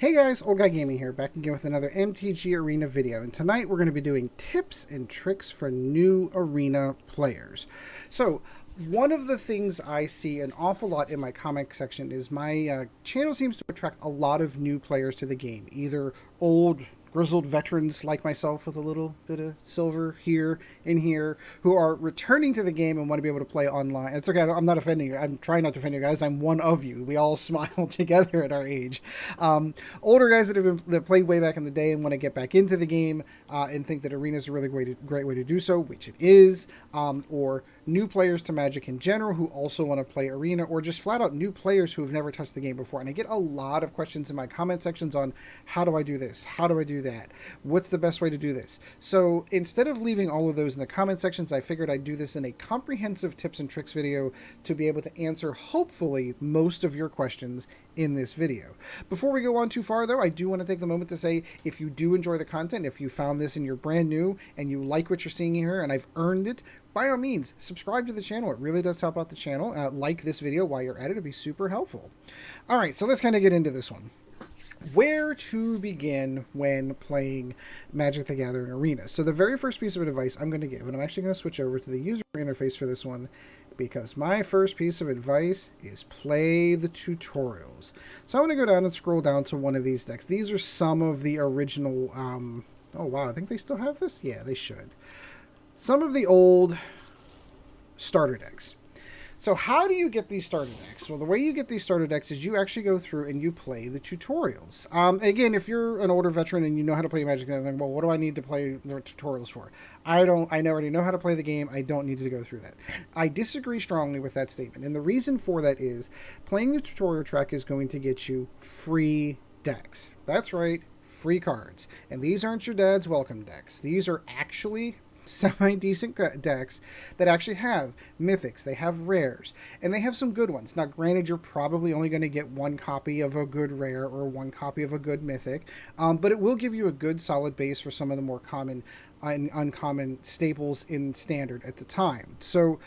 Hey guys, Old Guy Gaming here, back again with another MTG Arena video, and tonight we're going to be doing tips and tricks for new Arena players. So, one of the things I see an awful lot in my comment section is my channel seems to attract a lot of new players to the game, either old grizzled veterans like myself with a little bit of silver here and here who are returning to the game and want to be able to play online. It's okay, I'm not offending you. I'm trying not to offend you guys. I'm one of you. We all smile together at our age. Older guys that played way back in the day and want to get back into the game and think that Arena is a really great way to do so, which it is, or new players to Magic in general who also want to play Arena, or just flat out new players who have never touched the game before. And I get a lot of questions in my comment sections on how do I do this? How do I do that? What's the best way to do this? So instead of leaving all of those in the comment sections, I figured I'd do this in a comprehensive tips and tricks video to be able to answer, hopefully, most of your questions in this video. Before we go on too far, though, I do want to take the moment to say, if you do enjoy the content, if you found this and you're brand new and you like what you're seeing here and I've earned it, by all means, subscribe to the channel. It really does help out the channel. Like this video while you're at it. It'd be super helpful. All right, so let's kind of get into this one. Where to begin when playing Magic the Gathering Arena? So the very first piece of advice I'm going to give, and I'm actually going to switch over to the user interface for this one, because my first piece of advice is play the tutorials. So I'm going to go down and scroll down to one of these decks. These are some of the original, oh wow, I think they still have this? Yeah, they should. Some of the old starter decks. So how do you get these starter decks? Well, the way you get these starter decks is you actually go through and you play the tutorials. Again, if you're an older veteran and you know how to play Magic, then well, what do I need to play the tutorials for? I already know how to play the game. I don't need to go through that. I disagree strongly with that statement. And the reason for that is playing the tutorial track is going to get you free decks. That's right, free cards. And these aren't your dad's welcome decks. These are actually semi-decent decks that actually have mythics, they have rares, and they have some good ones. Now granted, you're probably only going to get one copy of a good rare or one copy of a good mythic, but it will give you a good solid base for some of the more common and uncommon staples in standard at the time. So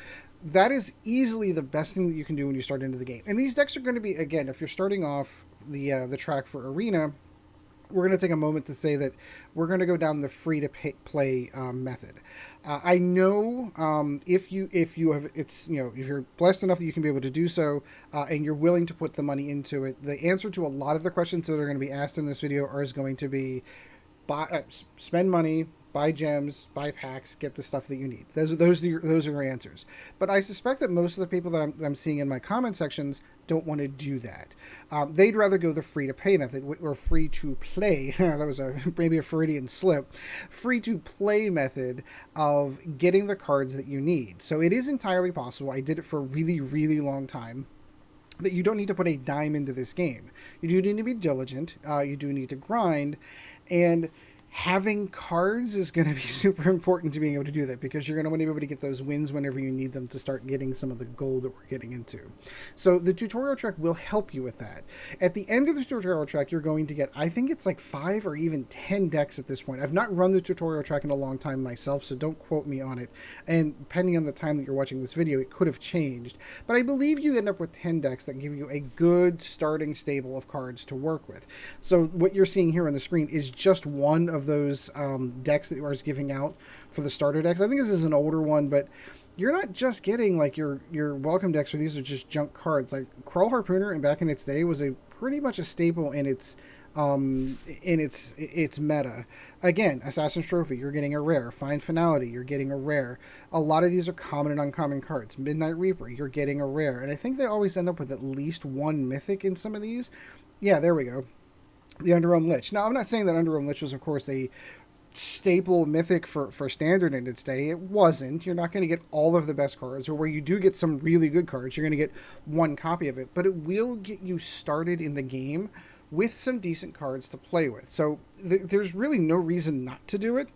that is easily the best thing that you can do when you start into the game. And these decks are going to be, again, if you're starting off the track for Arena, we're going to take a moment to say that we're going to go down the free-to-play method. I know if you're blessed enough that you can be able to do so, and you're willing to put the money into it, the answer to a lot of the questions that are going to be asked in this video is going to be spend money, buy gems, buy packs, get the stuff that you need. Those are your answers. But I suspect that most of the people that I'm seeing in my comment sections don't want to do that. They'd rather go the free-to-pay method, or free-to-play. That was maybe a Freudian slip. Free-to-play method of getting the cards that you need. So it is entirely possible. I did it for a really, really long time, that you don't need to put a dime into this game. You do need to be diligent. You do need to grind, and having cards is going to be super important to being able to do that, because you're going to want to be able to get those wins whenever you need them to start getting some of the gold that we're getting into. So the tutorial track will help you with that. At the end of the tutorial track, you're going to get, I think it's like 5 or even 10 decks at this point. I've not run the tutorial track in a long time myself, so don't quote me on it. And depending on the time that you're watching this video, it could have changed. But I believe you end up with 10 decks that give you a good starting stable of cards to work with. So what you're seeing here on the screen is just one of those decks that yours giving out for the starter decks. I think this is an older one, but you're not just getting like your welcome decks where these are just junk cards. Like Crawl Harpooner, and back in its day, was a pretty much a staple in its meta. Again, Assassin's Trophy, you're getting a rare. Find Finality, you're getting a rare. A lot of these are common and uncommon cards. Midnight Reaper, you're getting a rare. And I think they always end up with at least one mythic in some of these. Yeah, there we go. The Underrealm Lich. Now, I'm not saying that Underrealm Lich was, of course, a staple mythic for standard in its day. It wasn't. You're not going to get all of the best cards, or where you do get some really good cards, you're going to get one copy of it. But it will get you started in the game with some decent cards to play with. So there's really no reason not to do it.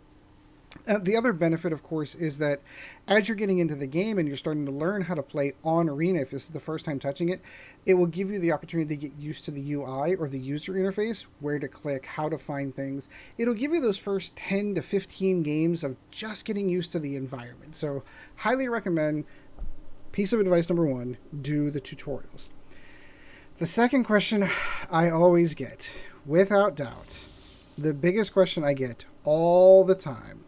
The other benefit, of course, is that as you're getting into the game and you're starting to learn how to play on Arena, if this is the first time touching it, it will give you the opportunity to get used to the UI, or the user interface, where to click, how to find things. It'll give you those first 10 to 15 games of just getting used to the environment. So highly recommend, piece of advice number 1, do the tutorials. The second question I always get, without doubt, the biggest question I get all the time.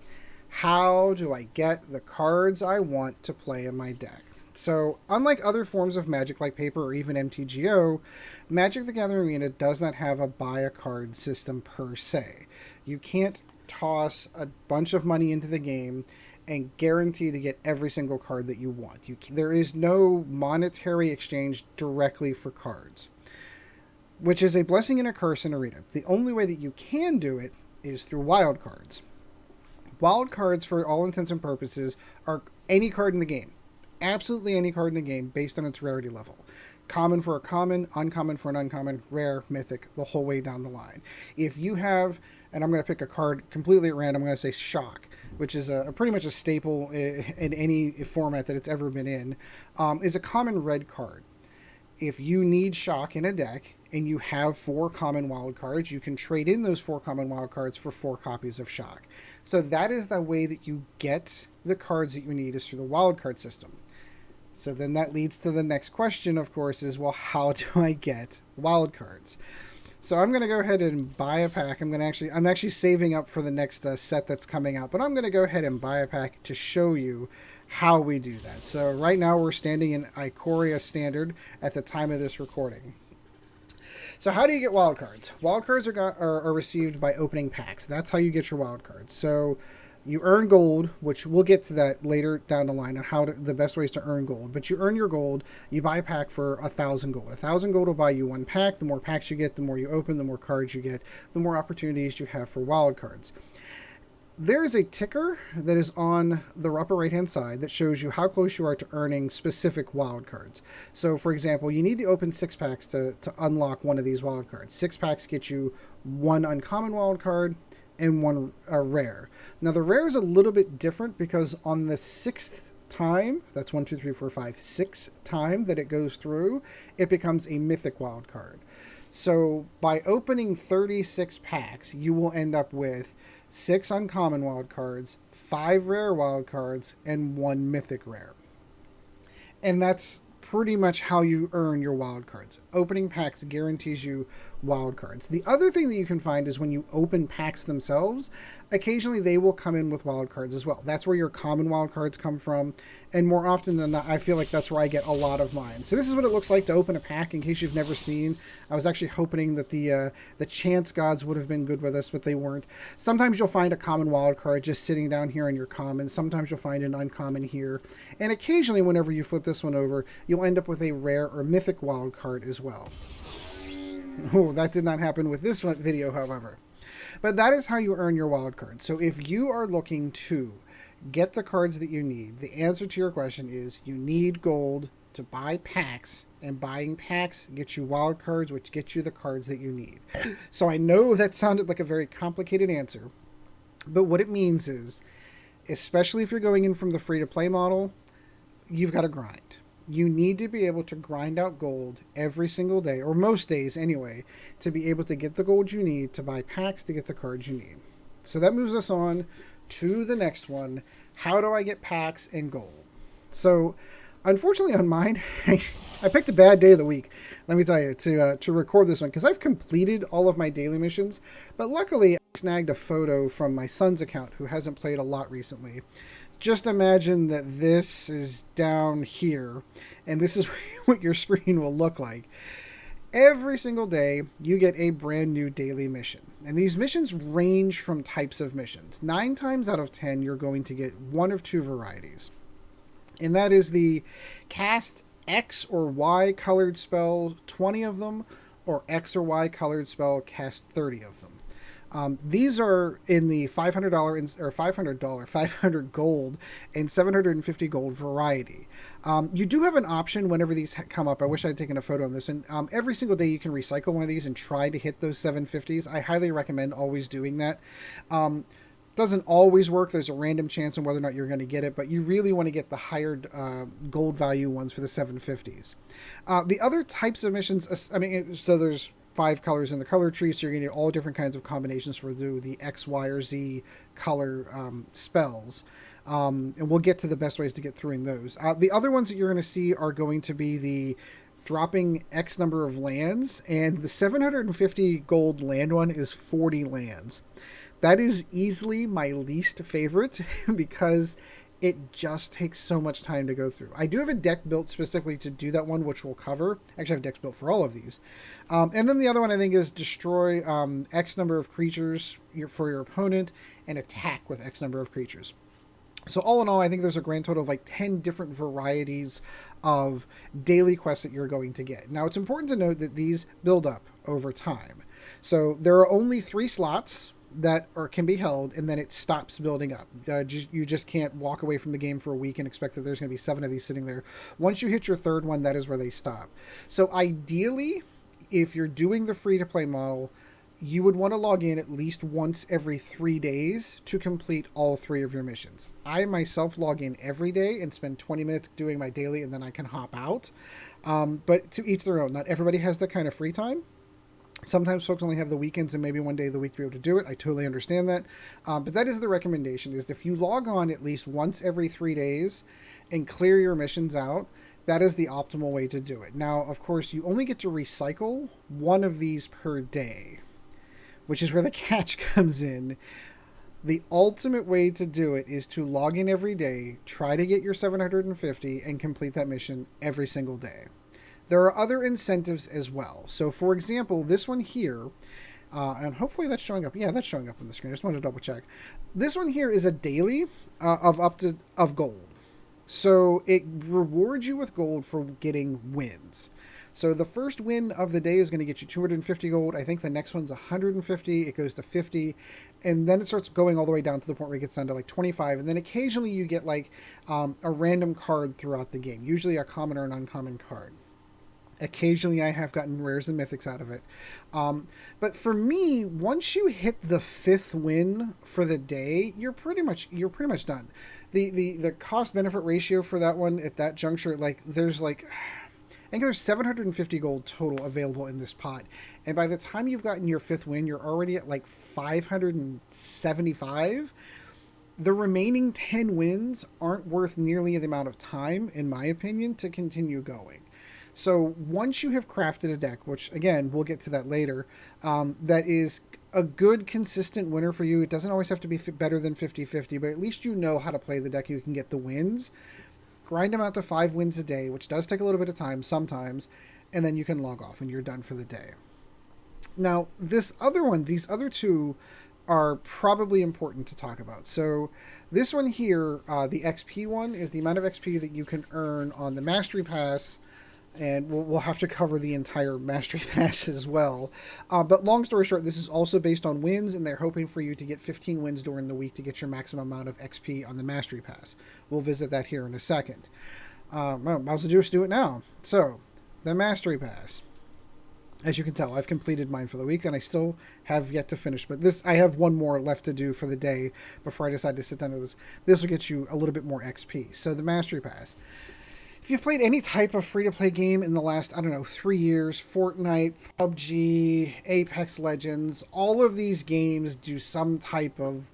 How do I get the cards I want to play in my deck? So, unlike other forms of Magic like Paper or even MTGO, Magic the Gathering Arena does not have a buy a card system per se. You can't toss a bunch of money into the game and guarantee to get every single card that you want. There is no monetary exchange directly for cards, which is a blessing and a curse in Arena. The only way that you can do it is through wild cards. Wild cards, for all intents and purposes, are any card in the game. Absolutely any card in the game based on its rarity level. Common for a common, uncommon for an uncommon, rare, mythic, the whole way down the line. If you have, and I'm going to pick a card completely at random, I'm going to say Shock, which is pretty much a staple in any format that it's ever been in, is a common red card. If you need Shock in a deck, and you have 4 common wild cards, you can trade in those 4 common wild cards for 4 copies of Shock. So that is the way that you get the cards that you need, is through the wild card system. So then that leads to the next question, of course, is, well, how do I get wild cards? So I'm going to go ahead and buy a pack. I'm actually saving up for the next set that's coming out, but I'm going to go ahead and buy a pack to show you how we do that. So right now we're standing in Ikoria Standard at the time of this recording. So how do you get wild cards? Wild cards are received by opening packs. That's how you get your wild cards. So you earn gold, which we'll get to that later down the line on the best ways to earn gold. But you earn your gold, you buy a pack for 1,000 gold. 1,000 gold will buy you 1 pack. The more packs you get, the more you open, the more cards you get, the more opportunities you have for wild cards. There is a ticker that is on the upper right-hand side that shows you how close you are to earning specific wild cards. So, for example, you need to open 6 packs to unlock one of these wild cards. 6 packs get you 1 uncommon wild card and 1 rare. Now, the rare is a little bit different because on the 6th time, that's 1, 2, 3, 4, 5, 6th time that it goes through, it becomes a mythic wild card. So, by opening 36 packs, you will end up with 6 uncommon wild cards, 5 rare wild cards, and 1 mythic rare. And that's pretty much how you earn your wild cards. Opening packs guarantees you wild cards. The other thing that you can find is when you open packs themselves, occasionally they will come in with wild cards as well. That's where your common wild cards come from, and more often than not, I feel like that's where I get a lot of mine. So this is what it looks like to open a pack, in case you've never seen. I was actually hoping that the chance gods would have been good with us, but they weren't. Sometimes you'll find a common wild card just sitting down here in your common. Sometimes you'll find an uncommon here. And occasionally, whenever you flip this one over, you'll end up with a rare or mythic wild card as well. Oh, that did not happen with this video, however. But that is how you earn your wild cards. So if you are looking to get the cards that you need, the answer to your question is you need gold to buy packs, and buying packs gets you wild cards, which gets you the cards that you need. So I know that sounded like a very complicated answer, but what it means is, especially if you're going in from the free-to-play model, you've got to grind. You need to be able to grind out gold every single day, or most days anyway, to be able to get the gold you need to buy packs to get the cards you need. So that moves us on to the next one. How do I get packs and gold? So unfortunately on mine, I picked a bad day of the week, let me tell you, to record this one, because I've completed all of my daily missions, but luckily I snagged a photo from my son's account, who hasn't played a lot recently. Just imagine that this is down here, and this is what your screen will look like. Every single day, you get a brand new daily mission. And these missions range from types of missions. 9 times out of 10, you're going to get one of 2 varieties. And that is the cast X or Y colored spell, 20 of them, or X or Y colored spell, cast 30 of them. These are in the $500 gold and 750 gold variety. You do have an option whenever these come up. I wish I'd taken a photo of this. And every single day you can recycle one of these and try to hit those 750s. I highly recommend always doing that. Doesn't always work. There's a random chance on whether or not you're going to get it, but you really want to get the higher gold value ones for the 750s. The other types of missions, so there's 5 colors in the color tree, so you're going to get all different kinds of combinations for the X, Y, or Z color spells. And we'll get to the best ways to get through those. The other ones that you're going to see are going to be the dropping X number of lands, and the 750 gold land one is 40 lands. That is easily my least favorite because it just takes so much time to go through. I do have a deck built specifically to do that one, which we'll cover. Actually, I have decks built for all of these. And then the other one I think is destroy X number of creatures for your opponent and attack with X number of creatures. So all in all, I think there's a grand total of like 10 different varieties of daily quests that you're going to get. Now, it's important to note that these build up over time. So there are only 3 slots that can be held, and then it stops building up. You just can't walk away from the game for a week and expect that there's going to be 7 of these sitting there. Once you hit your 3rd one, that is where they stop. So ideally, if you're doing the free-to-play model, you would want to log in at least once every 3 days to complete all 3 of your missions. I myself log in every day and spend 20 minutes doing my daily, and then I can hop out. But to each their own. Not everybody has that kind of free time. Sometimes folks only have the weekends and maybe one day of the week to be able to do it. I totally understand that. But that is the recommendation, is if you log on at least once every 3 days and clear your missions out, that is the optimal way to do it. Now, of course, you only get to recycle 1 of these per day, which is where the catch comes in. The ultimate way to do it is to log in every day, try to get your 750, and complete that mission every single day. There are other incentives as well. So, for example, this one here, and hopefully that's showing up. Yeah, that's showing up on the screen. I just wanted to double check. This one here is a daily of gold. So it rewards you with gold for getting wins. So the first win of the day is going to get you 250 gold. I think the next one's 150. It goes to 50. And then it starts going all the way down to the point where it gets down to like 25. And then occasionally you get like a random card throughout the game, usually a common or an uncommon card. Occasionally I have gotten rares and mythics out of it. But for me, once you hit the 5th win for the day, you're pretty much done. The cost benefit ratio for that one at that juncture, like there's like, I think there's 750 gold total available in this pot. And by the time you've gotten your 5th win, you're already at like 575. The remaining 10 wins aren't worth nearly the amount of time, in my opinion, to continue going. So once you have crafted a deck, which again, we'll get to that later, that is a good, consistent winner for you. It doesn't always have to be better than 50-50, but at least you know how to play the deck. You can get the wins. Grind them out to 5 wins a day, which does take a little bit of time sometimes, and then you can log off and you're done for the day. Now, these other 2 are probably important to talk about. So this one here, the XP one, is the amount of XP that you can earn on the Mastery Pass, and we'll have to cover the entire Mastery Pass as well. But long story short, this is also based on wins, and they're hoping for you to get 15 wins during the week to get your maximum amount of XP on the Mastery Pass. We'll visit that here in a second. Well, might as well just do it now. So, the Mastery Pass. As you can tell, I've completed mine for the week, and I still have yet to finish. But I have one more left to do for the day before I decide to sit down with this. This will get you a little bit more XP. So, the Mastery Pass. If you've played any type of free-to-play game in the last, 3 years, Fortnite, PUBG, Apex Legends, all of these games do some type of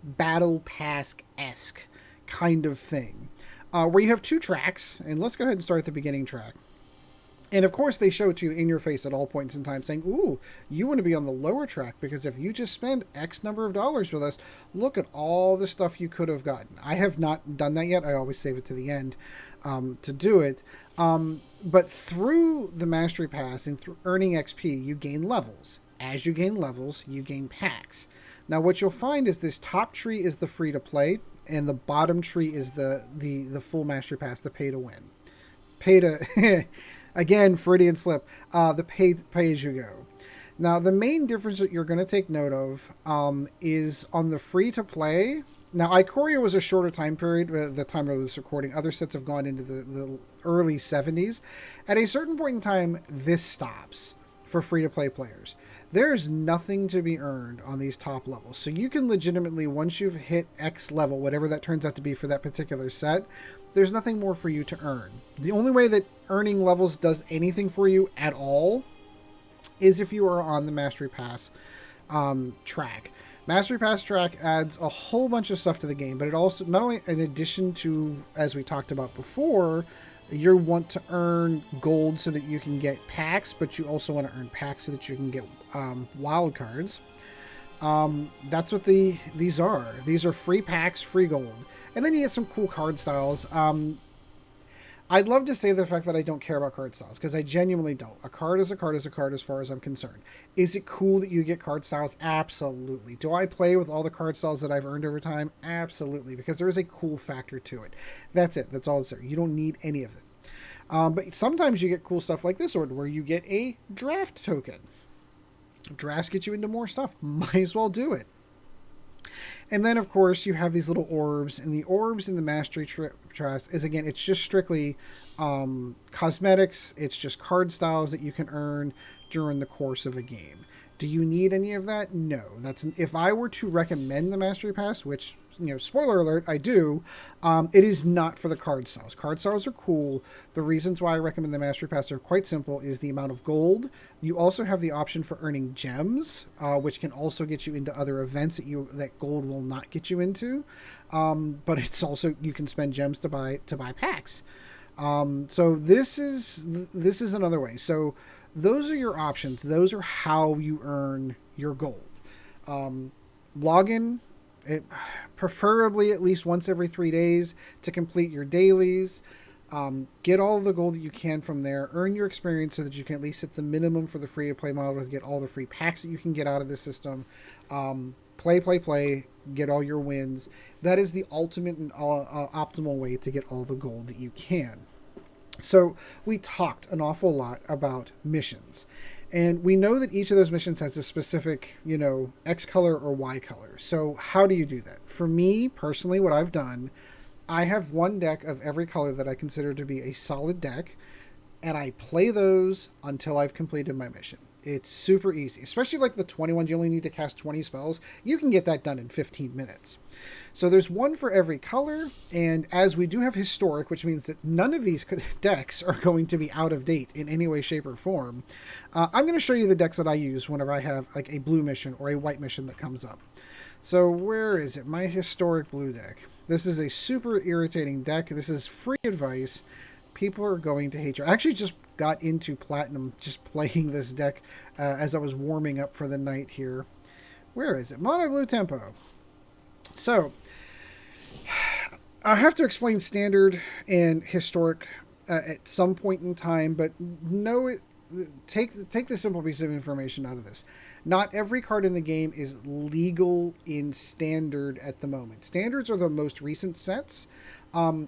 Battle Pass-esque kind of thing, where you have 2 tracks, and let's go ahead and start at the beginning track. And of course, they show it to you in your face at all points in time, saying, ooh, you want to be on the lower track, because if you just spend X number of dollars with us, look at all the stuff you could have gotten. I have not done that yet. I always save it to the end to do it. But through the Mastery Pass and through earning XP, you gain levels. As you gain levels, you gain packs. Now, what you'll find is this top tree is the free-to-play, and the bottom tree is the full Mastery Pass, the pay-to-win. Again, Freudian slip, the pay as you go. Now, the main difference that you're going to take note of is on the free-to-play. Now, Ikoria was a shorter time period at the time of this recording. Other sets have gone into the early 70s. At a certain point in time, this stops for free-to-play players. There's nothing to be earned on these top levels. So you can legitimately, once you've hit X level, whatever that turns out to be for that particular set, there's nothing more for you to earn. The only way that earning levels does anything for you at all is if you are on the Mastery Pass track. Mastery Pass track adds a whole bunch of stuff to the game, but it also, not only in addition to, as we talked about before, you want to earn gold so that you can get packs, but you also want to earn packs so that you can get wild cards. That's what these are. These are free packs, free gold. And then you get some cool card styles. I'd love to say the fact that I don't care about card styles, because I genuinely don't. A card is a card is a card as far as I'm concerned. Is it cool that you get card styles? Absolutely. Do I play with all the card styles that I've earned over time? Absolutely, because there is a cool factor to it. That's it. That's all it's there. You don't need any of it. But sometimes you get cool stuff like this order, where you get a draft token. Drafts get you into more stuff. Might as well do it. And then, of course, you have these little orbs. And the orbs in the Mastery Trust is, again, it's just strictly cosmetics. It's just card styles that you can earn during the course of a game. Do you need any of that? No. If I were to recommend the Mastery Pass, which, spoiler alert, I do, it is not for the card styles. Card styles are cool. The reasons why I recommend the Mastery Pass are quite simple, is the amount of gold. You also have the option for earning gems, which can also get you into other events that gold will not get you into. But it's also, you can spend gems to buy packs. So this is another way. So those are your options. Those are how you earn your gold. Login, preferably at least once every 3 days to complete your dailies. Get all the gold that you can from there. Earn your experience so that you can at least hit the minimum for the free-to-play model to get all the free packs that you can get out of the system. Play. Get all your wins. That is the ultimate and optimal way to get all the gold that you can. So we talked an awful lot about missions. And we know that each of those missions has a specific, X color or Y color. So how do you do that? For me, personally, what I've done, I have one deck of every color that I consider to be a solid deck, and I play those until I've completed my mission. It's super easy, especially like the 21, you only need to cast 20 spells. You can get that done in 15 minutes. So there's one for every color, and as we do have historic, which means that none of these decks are going to be out of date in any way, shape, or form, I'm going to show you the decks that I use whenever I have like a blue mission or a white mission that comes up. So where is it? My historic blue deck. This is a super irritating deck. This is free advice. People are going to hate you. I actually just got into Platinum just playing this deck as I was warming up for the night here. Where is it? Mono Blue Tempo. So, I have to explain Standard and Historic at some point in time, but take the simple piece of information out of this. Not every card in the game is legal in Standard at the moment. Standards are the most recent sets.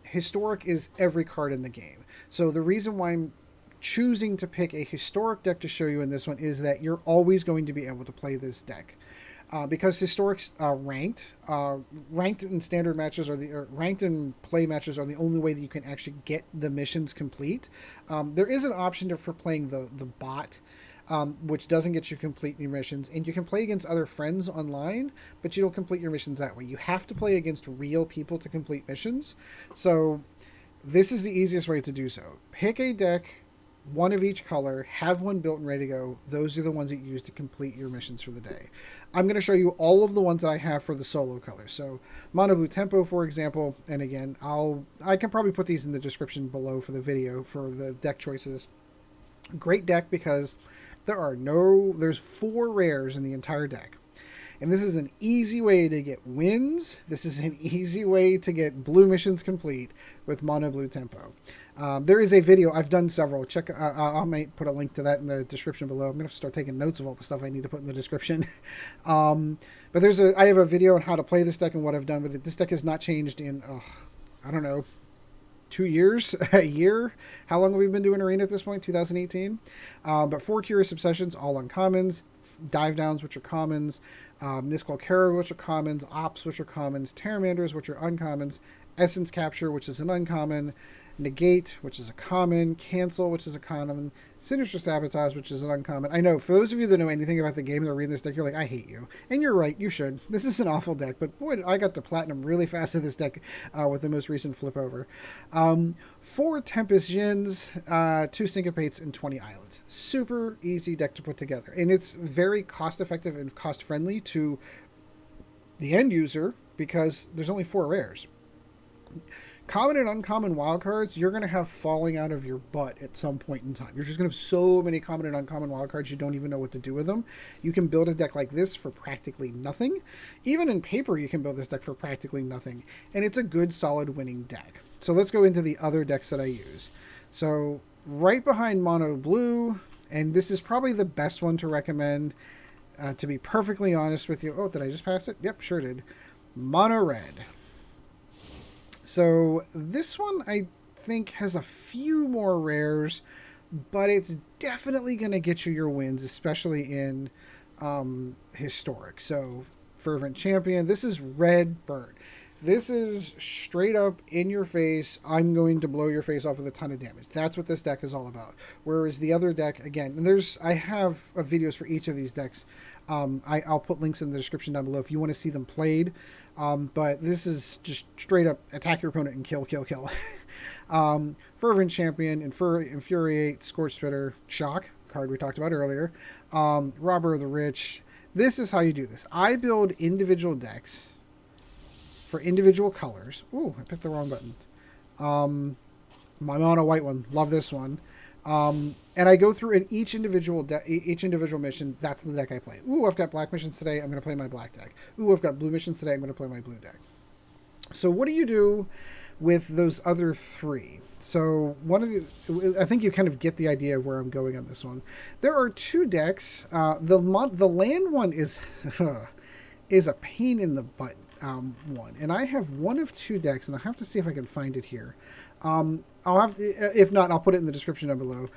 Historic is every card in the game. So the reason why I'm choosing to pick a historic deck to show you in this one is that you're always going to be able to play this deck. Because historics ranked in standard matches ranked in play matches are the only way that you can actually get the missions complete. There is an option for playing the bot, which doesn't get you complete your missions, and you can play against other friends online, but you don't complete your missions that way. You have to play against real people to complete missions. So this is the easiest way to do so. Pick a deck, one of each color, have one built and ready to go. Those are the ones that you use to complete your missions for the day. I'm going to show you all of the ones that I have for the solo colors. So Mono Blue Tempo, for example, and again, I can probably put these in the description below for the video for the deck choices. Great deck because there's 4 rares in the entire deck. And this is an easy way to get wins. This is an easy way to get blue missions complete with Mono Blue Tempo. There is a video. I've done several. Check. I might put a link to that in the description below. I'm going to start taking notes of all the stuff I need to put in the description. But I have a video on how to play this deck and what I've done with it. This deck has not changed in, I don't know, 2 years, a year. How long have we been doing Arena at this point? 2018. But 4 Curious Obsessions, all uncommons. Dive Downs, which are commons. Niskel Kara, which are commons. Ops, which are commons. Terramanders, which are uncommons. Essence Capture, which is an uncommon. Negate, which is a common. Cancel, which is a common. Sinister Sabotage, which is an uncommon. I know, for those of you that know anything about the game and are reading this deck, you're like, I hate you. And you're right, you should. This is an awful deck, but boy, I got to Platinum really fast with this deck with the most recent flip over. 4 Tempest Djinns, 2 Syncopates, and 20 Islands. Super easy deck to put together. And it's very cost-effective and cost-friendly to the end user, because there's only 4 rares. Common and uncommon wildcards, you're going to have falling out of your butt at some point in time. You're just going to have so many common and uncommon wildcards, you don't even know what to do with them. You can build a deck like this for practically nothing. Even in paper, you can build this deck for practically nothing. And it's a good, solid winning deck. So let's go into the other decks that I use. So right behind Mono Blue, and this is probably the best one to recommend, to be perfectly honest with you. Oh, did I just pass it? Yep, sure did. Mono Red. So this one, I think, has a few more rares, but it's definitely going to get you your wins, especially in Historic. So Fervent Champion, this is Red Bird. This is straight up in your face. I'm going to blow your face off with a ton of damage. That's what this deck is all about. Whereas the other deck, again, and I have videos for each of these decks. I'll put links in the description down below if you want to see them played. But this is just straight up attack your opponent and kill, kill, kill. Fervent Champion, Infuriate, Scorch Spitter, Shock, card we talked about earlier. Robber of the Rich. This is how you do this. I build individual decks for individual colors. Ooh, I picked the wrong button. My mono white one. Love this one. And I go through in each individual mission. That's the deck I play. Ooh, I've got black missions today. I'm going to play my black deck. Ooh, I've got blue missions today. I'm going to play my blue deck. So what do you do with those other 3? So I think you kind of get the idea of where I'm going on this one. There are 2 decks. The land one is is a pain in the butt. One, and I have one of 2 decks, and I have to see if I can find it here. I'll have to, if not, I'll put it in the description down below.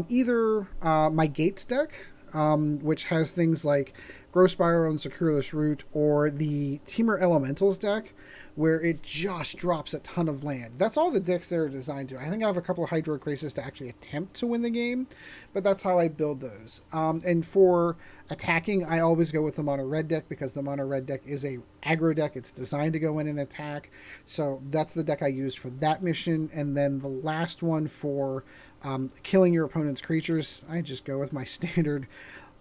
Either my Gates deck, which has things like Growth Spiral and Circuitous Route, or the Temur Elementals deck, where it just drops a ton of land. That's all the decks that are designed to. I think I have a couple of Hydro Crisis to actually attempt to win the game, but that's how I build those. And for attacking, I always go with the Mono Red deck, because the Mono Red deck is a aggro deck. It's designed to go in and attack. So that's the deck I use for that mission. And then the last one for killing your opponent's creatures, I just go with my standard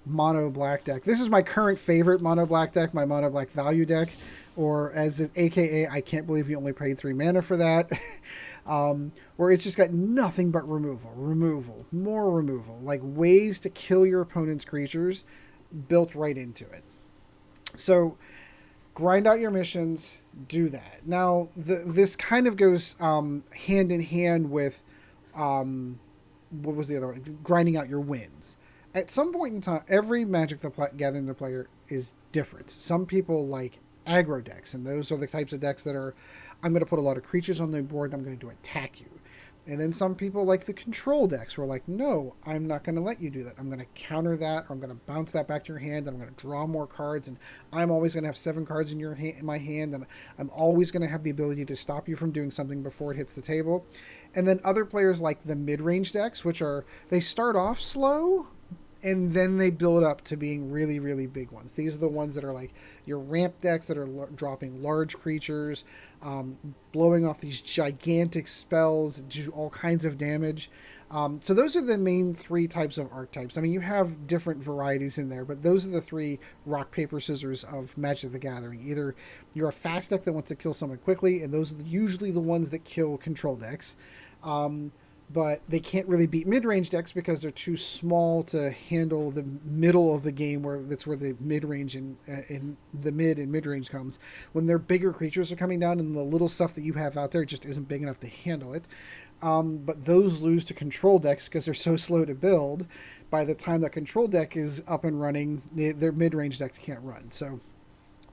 Mono Black deck. This is my current favorite Mono Black deck, my Mono Black Value deck. Or as it, AKA, I can't believe you only paid 3 mana for that. Where it's just got nothing but removal, more removal. Like ways to kill your opponent's creatures built right into it. So grind out your missions, do that. Now, this kind of goes hand in hand with, what was the other one? Grinding out your wins. At some point in time, every Magic the Gathering the player is different. Some people like aggro decks, and those are the types of decks that are, I'm going to put a lot of creatures on the board and I'm going to attack you. And then some people like the control decks, who are like, no, I'm not going to let you do that. I'm going to counter that, or I'm going to bounce that back to your hand, and I'm going to draw more cards, and I'm always going to have 7 cards in my hand, and I'm always going to have the ability to stop you from doing something before it hits the table. And then other players like the mid-range decks, which are, they start off slow, and then they build up to being really, really big ones. These are the ones that are like your ramp decks that are dropping large creatures, blowing off these gigantic spells, do all kinds of damage. So those are the main 3 types of archetypes. I mean, you have different varieties in there, but those are the 3 rock, paper, scissors of Magic the Gathering. Either you're a fast deck that wants to kill someone quickly, and those are usually the ones that kill control decks. But they can't really beat mid-range decks because they're too small to handle the middle of the game, where that's where the mid-range and the mid and mid-range comes. When their bigger creatures are coming down and the little stuff that you have out there just isn't big enough to handle it. But those lose to control decks because they're so slow to build. By the time that control deck is up and running, their mid-range decks can't run. So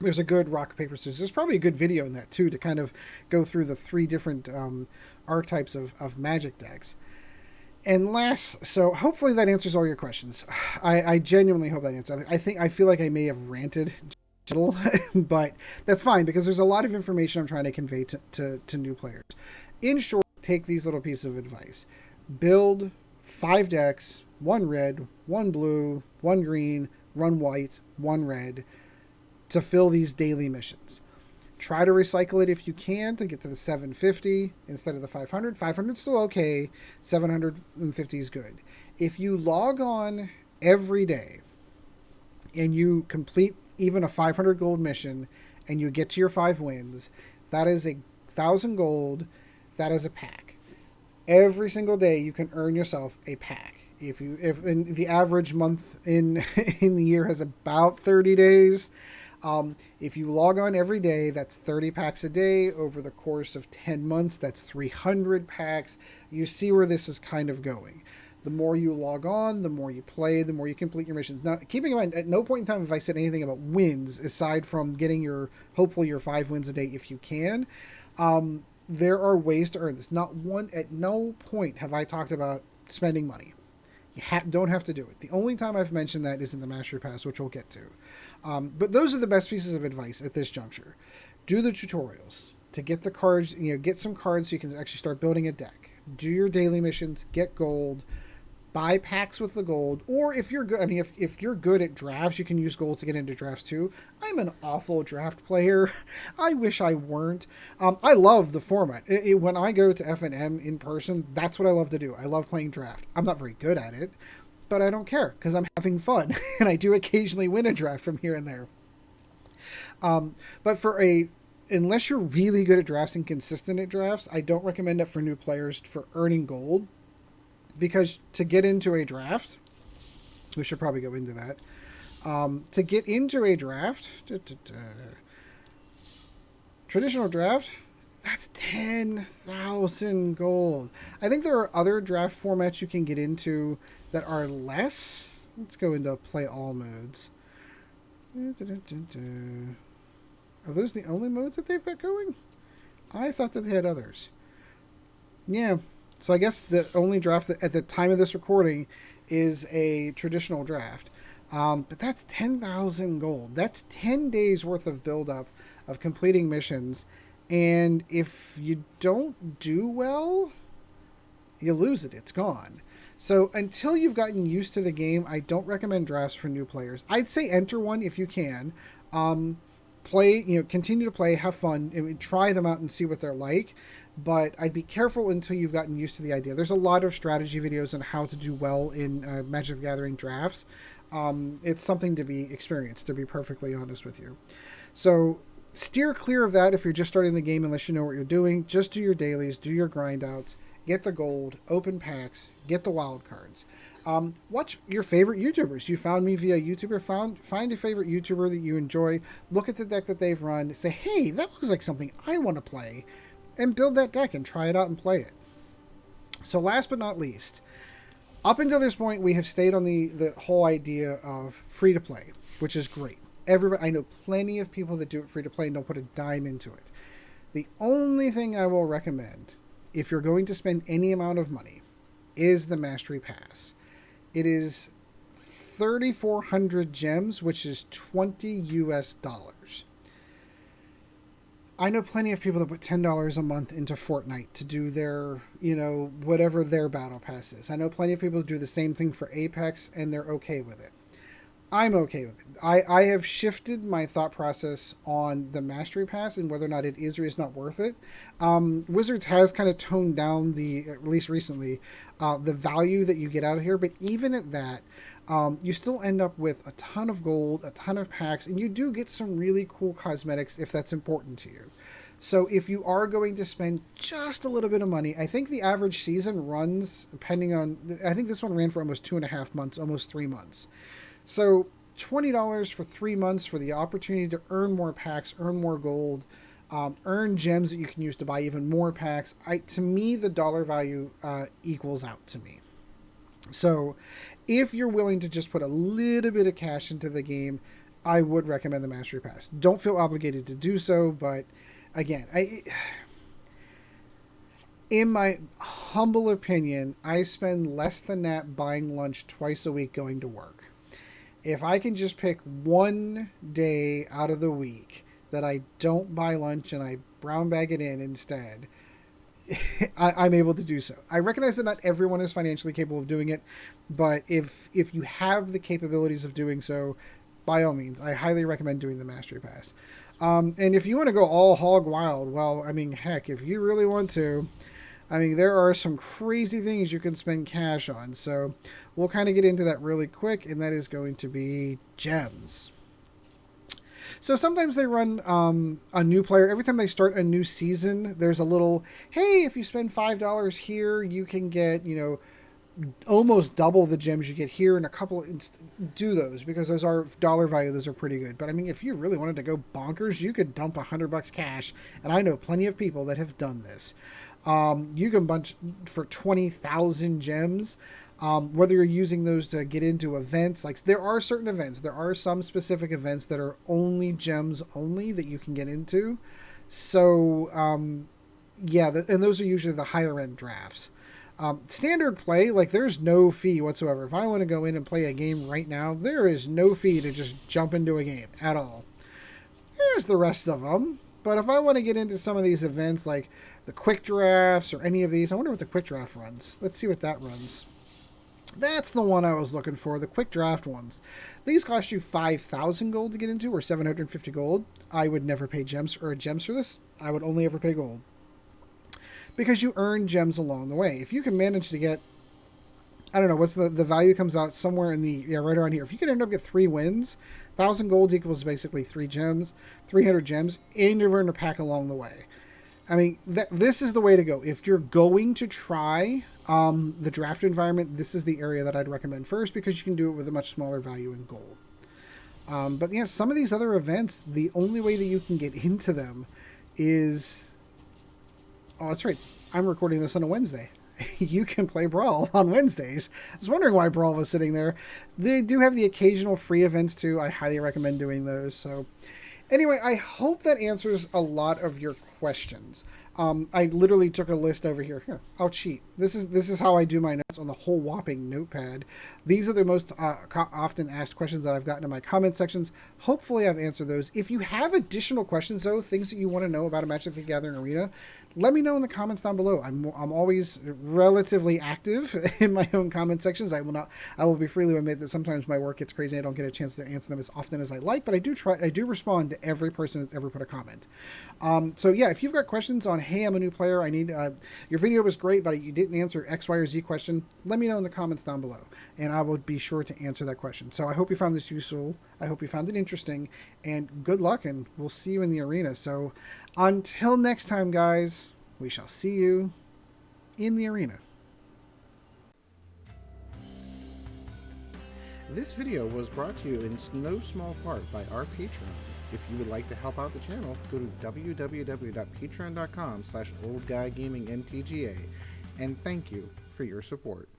there's a good rock, paper, scissors. There's probably a good video in that too, to kind of go through the 3 different archetypes of Magic decks. And last, so hopefully that answers all your questions. I genuinely hope that answers. I feel like I may have ranted a little, but that's fine, because there's a lot of information I'm trying to convey to new players. In short, take these little pieces of advice. Build 5 decks, 1 red, 1 blue, 1 green, 1 white, 1 red, to fill these daily missions. Try to recycle it if you can to get to the 750 instead of the 500. 500 is still okay. 750 is good. If you log on every day and you complete even a 500 gold mission and you get to your 5 wins, that is 1,000 gold. That is a pack. Every single day you can earn yourself a pack. If in the average month in in the year has about 30 days, if you log on every day, that's 30 packs a day. Over the course of 10 months, that's 300 packs. You see where this is kind of going. The more you log on, the more you play, the more you complete your missions. Now, keeping in mind, at no point in time have I said anything about wins, aside from getting hopefully your 5 wins a day if you can. There are ways to earn this. At no point have I talked about spending money. You don't have to do it. The only time I've mentioned that is in the Mastery Pass, which we'll get to. But those are the best pieces of advice at this juncture. Do the tutorials to get the cards, get some cards so you can actually start building a deck. Do your daily missions, get gold, buy packs with the gold, or if you're good, if you're good at drafts, you can use gold to get into drafts too. I'm an awful draft player. I wish I weren't. I love the format. When I go to F&M in person, that's what I love to do. I love playing draft. I'm not very good at it, but I don't care because I'm having fun, and I do occasionally win a draft from here and there. But unless you're really good at drafts and consistent at drafts, I don't recommend it for new players for earning gold. Because to get into a draft, we should probably go into that. To get into a draft, traditional draft, that's 10,000 gold. I think there are other draft formats you can get into that are less. Let's go into play all modes. Are those the only modes that they've got going? I thought that they had others. Yeah. So I guess the only draft that, at the time of this recording is a traditional draft. But that's 10,000 gold. That's 10 days worth of build-up of completing missions. And if you don't do well, you lose it. It's gone. So until you've gotten used to the game, I don't recommend drafts for new players. I'd say enter one if you can. Play, continue to play, have fun, try them out and see what they're like. But I'd be careful until you've gotten used to the idea. There's a lot of strategy videos on how to do well in Magic the Gathering drafts. It's something to be experienced, to be perfectly honest with you. So steer clear of that if you're just starting the game unless you know what you're doing. Just do your dailies, do your grind outs, get the gold, open packs, get the wild cards. Watch your favorite YouTubers. You found me via YouTuber. Find a favorite YouTuber that you enjoy. Look at the deck that they've run. Say, hey, that looks like something I want to play. And build that deck and try it out and play it. So last but not least, up until this point, we have stayed on the whole idea of free-to-play, which is great. I know plenty of people that do it free-to-play and don't put a dime into it. The only thing I will recommend, if you're going to spend any amount of money, is the Mastery Pass. It is 3,400 gems, which is $20 US. I know plenty of people that put $10 a month into Fortnite to do their, whatever their battle pass is. I know plenty of people who do the same thing for Apex, and they're okay with it. I'm okay with it. I have shifted my thought process on the Mastery Pass and whether or not it is or is not worth it. Wizards has kind of toned down at least recently, the value that you get out of here. But even at that, you still end up with a ton of gold, a ton of packs, and you do get some really cool cosmetics if that's important to you. So if you are going to spend just a little bit of money, I think the average season runs, I think this one ran for almost 2.5 months, almost 3 months. So $20 for 3 months for the opportunity to earn more packs, earn more gold, earn gems that you can use to buy even more packs. To me, the dollar value equals out to me. So if you're willing to just put a little bit of cash into the game, I would recommend the Mastery Pass. Don't feel obligated to do so, but again, in my humble opinion, I spend less than that buying lunch twice a week going to work. If I can just pick one day out of the week that I don't buy lunch and I brown bag it in instead, I'm able to do so. I recognize that not everyone is financially capable of doing it, but if you have the capabilities of doing so, by all means, I highly recommend doing the Mastery Pass. And if you want to go all hog wild, well, heck, if you really want to, there are some crazy things you can spend cash on. So we'll kind of get into that really quick, and that is going to be gems. So sometimes they run a new player. Every time they start a new season, there's a little, hey, if you spend $5 here, you can get, you know, almost double the gems you get here, and a couple do those because those are dollar value. Those are pretty good. But I mean, if you really wanted to go bonkers, you could dump $100 cash, and I know plenty of people that have done this. You can bunch for 20,000 gems. Whether you're using those to get into events, like there are certain events, there are some specific events that are only gems only that you can get into. So yeah, and those are usually the higher end drafts. Standard play, like there's no fee whatsoever. If I want to go in and play a game right now, there is no fee to just jump into a game at all. There's the rest of them. But if I want to get into some of these events like the quick drafts or any of these, I wonder what the quick draft runs. Let's see what that runs. That's the one I was looking for, the quick draft ones. These cost you 5,000 gold to get into, or 750 gold. I would never pay gems for this. I would only ever pay gold, because you earn gems along the way. If you can manage to get, I don't know, what's the value comes out somewhere in the, yeah, right around here. If you can end up get 3 wins, 1,000 gold equals basically 3 gems, 300 gems, and you've earned a pack along the way. I mean, this is the way to go. If you're going to try the draft environment, this is the area that I'd recommend first, because you can do it with a much smaller value in gold. But yeah, some of these other events, the only way that you can get into them is... Oh, that's right. I'm recording this on a Wednesday. You can play Brawl on Wednesdays. I was wondering why Brawl was sitting there. They do have the occasional free events too. I highly recommend doing those. So anyway, I hope that answers a lot of your questions. I literally took a list over here. Here, I'll cheat. This is how I do my notes on the whole whopping notepad. These are the most often asked questions that I've gotten in my comment sections. Hopefully I've answered those. If you have additional questions though, things that you want to know about a Magic the Gathering arena, let me know in the comments down below. I'm always relatively active in my own comment sections. I will be freely admit that sometimes my work gets crazy and I don't get a chance to answer them as often as I like, but I do respond to every person that's ever put a comment. So yeah, if you've got questions on, hey, I'm a new player, I need your video was great, but you didn't answer X, Y, or Z question, let me know in the comments down below, and I will be sure to answer that question. So I hope you found this useful. I hope you found it interesting, and good luck, and we'll see you in the arena. So until next time, guys, we shall see you in the arena. This video was brought to you in no small part by our patrons. If you would like to help out the channel, go to www.patreon.com/oldguygamingmtga, and thank you for your support.